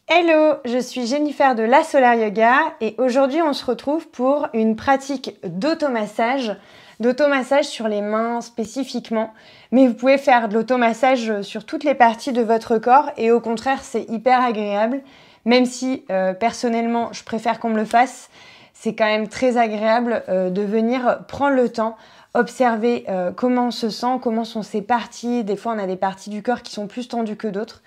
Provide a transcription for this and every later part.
Hello, je suis Jennifer de La Solar Yoga et aujourd'hui on se retrouve pour une pratique d'automassage sur les mains spécifiquement. Mais vous pouvez faire de l'automassage sur toutes les parties de votre corps et au contraire c'est hyper agréable. Même si personnellement je préfère qu'on me le fasse, c'est quand même très agréable de venir prendre le temps, observer comment on se sent, comment sont ces parties. Des fois on a des parties du corps qui sont plus tendues que d'autres.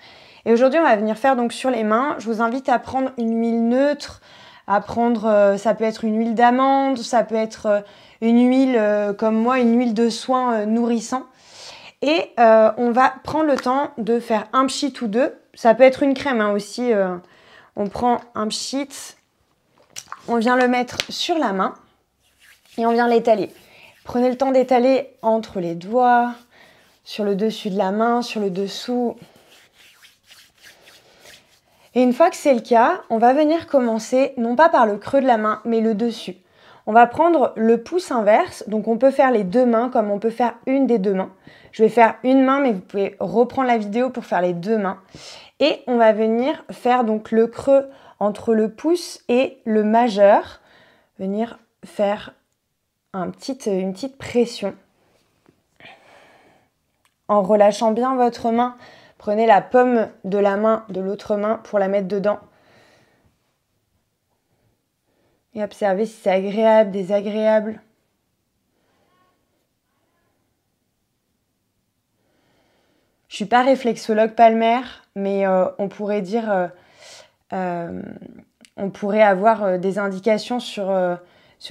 Et aujourd'hui, on va venir faire donc sur les mains. Je vous invite à prendre une huile neutre, à prendre, ça peut être une huile d'amande, ça peut être une huile comme moi, une huile de soin nourrissant. Et on va prendre le temps de faire un pchit ou deux. Ça peut être une crème aussi. On prend un pchit, on vient le mettre sur la main et on vient l'étaler. Prenez le temps d'étaler entre les doigts, sur le dessus de la main, sur le dessous. Et une fois que c'est le cas, on va venir commencer, non pas par le creux de la main, mais le dessus. On va prendre le pouce inverse, donc on peut faire les deux mains comme on peut faire une des deux mains. Je vais faire une main, mais vous pouvez reprendre la vidéo pour faire les deux mains. Et on va venir faire donc le creux entre le pouce et le majeur. Venir faire une petite pression. En relâchant bien votre main. Prenez la paume de la main de l'autre main pour la mettre dedans. Et observez si c'est agréable, désagréable. Je ne suis pas réflexologue palmaire, mais on pourrait dire, on pourrait avoir des indications sur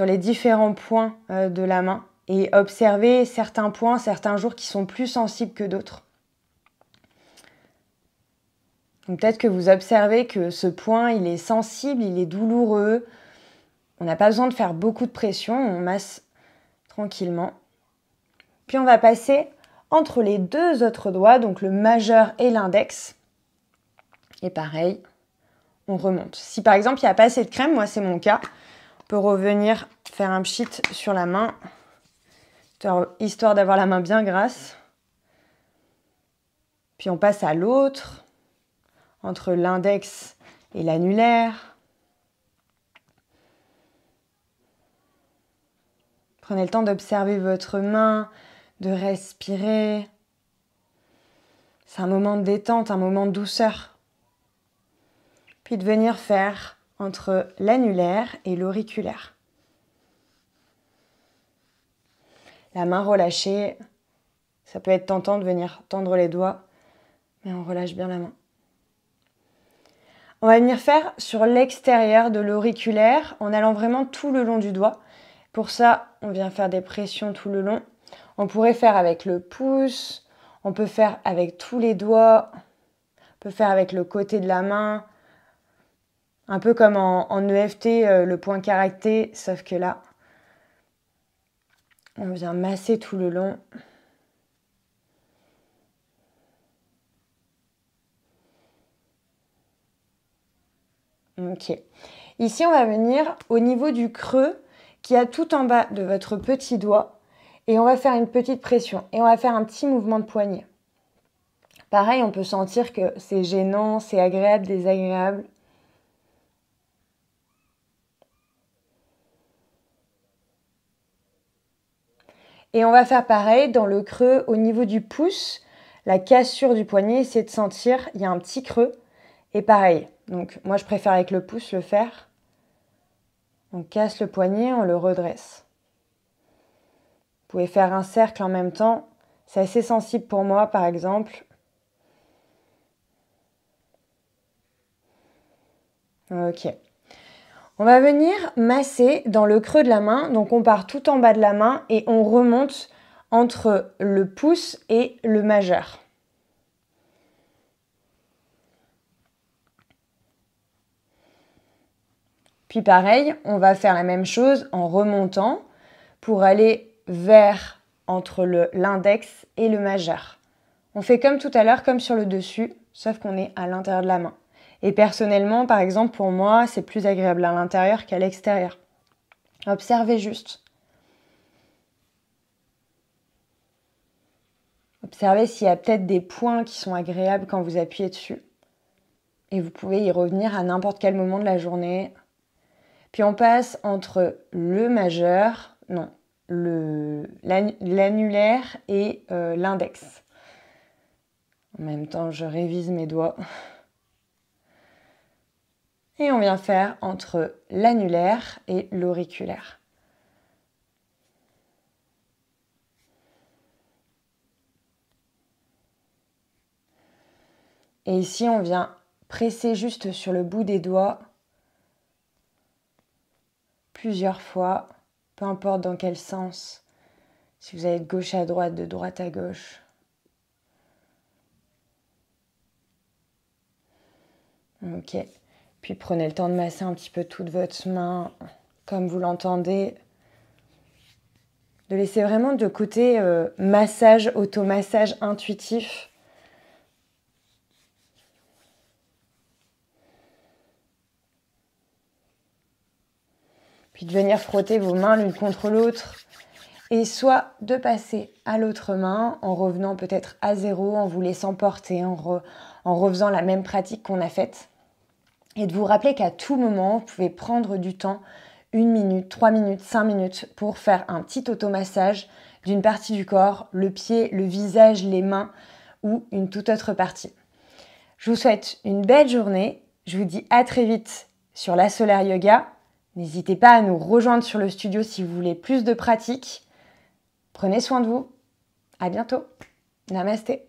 les différents points de la main et observer certains points, certains jours qui sont plus sensibles que d'autres. Peut-être que vous observez que ce point, il est sensible, il est douloureux. On n'a pas besoin de faire beaucoup de pression, on masse tranquillement. Puis on va passer entre les deux autres doigts, donc le majeur et l'index. Et pareil, on remonte. Si par exemple il n'y a pas assez de crème, moi c'est mon cas, on peut revenir faire un pchit sur la main, histoire d'avoir la main bien grasse. Puis on passe à l'autre, entre l'index et l'annulaire. Prenez le temps d'observer votre main, de respirer. C'est un moment de détente, un moment de douceur. Puis de venir faire entre l'annulaire et l'auriculaire. La main relâchée, ça peut être tentant de venir tendre les doigts, mais on relâche bien la main. On va venir faire sur l'extérieur de l'auriculaire en allant vraiment tout le long du doigt. Pour ça, on vient faire des pressions tout le long. On pourrait faire avec le pouce, on peut faire avec tous les doigts, on peut faire avec le côté de la main, un peu comme en EFT, le point caractère, sauf que là, on vient masser tout le long. Ok. Ici, on va venir au niveau du creux qui a tout en bas de votre petit doigt et on va faire une petite pression et on va faire un petit mouvement de poignet. Pareil, on peut sentir que c'est gênant, c'est agréable, désagréable. Et on va faire pareil dans le creux au niveau du pouce, la cassure du poignet, c'est de sentir, il y a un petit creux. Et pareil, donc moi je préfère avec le pouce le faire. On casse le poignet, on le redresse. Vous pouvez faire un cercle en même temps. C'est assez sensible pour moi, par exemple. Ok. On va venir masser dans le creux de la main. Donc on part tout en bas de la main et on remonte entre le pouce et le majeur. Puis pareil, on va faire la même chose en remontant pour aller vers entre l'index et le majeur. On fait comme tout à l'heure, comme sur le dessus, sauf qu'on est à l'intérieur de la main. Et personnellement, par exemple, pour moi, c'est plus agréable à l'intérieur qu'à l'extérieur. Observez juste. Observez s'il y a peut-être des points qui sont agréables quand vous appuyez dessus. Et vous pouvez y revenir à n'importe quel moment de la journée. Puis on passe entre le majeur, non, l'annulaire et l'index. En même temps, je révise mes doigts. Et on vient faire entre l'annulaire et l'auriculaire. Et ici, on vient presser juste sur le bout des doigts plusieurs fois, peu importe dans quel sens. Si vous allez de gauche à droite, de droite à gauche. Ok. Puis prenez le temps de masser un petit peu toute votre main, comme vous l'entendez. De laisser vraiment de côté massage, automassage intuitif. Puis de venir frotter vos mains l'une contre l'autre. Et soit de passer à l'autre main en revenant peut-être à zéro, en vous laissant porter, en refaisant la même pratique qu'on a faite. Et de vous rappeler qu'à tout moment, vous pouvez prendre du temps, 1 minute, 3 minutes, 5 minutes, pour faire un petit automassage d'une partie du corps, le pied, le visage, les mains ou une toute autre partie. Je vous souhaite une belle journée. Je vous dis à très vite sur la Solaire Yoga. N'hésitez pas à nous rejoindre sur le studio si vous voulez plus de pratiques. Prenez soin de vous. À bientôt. Namasté.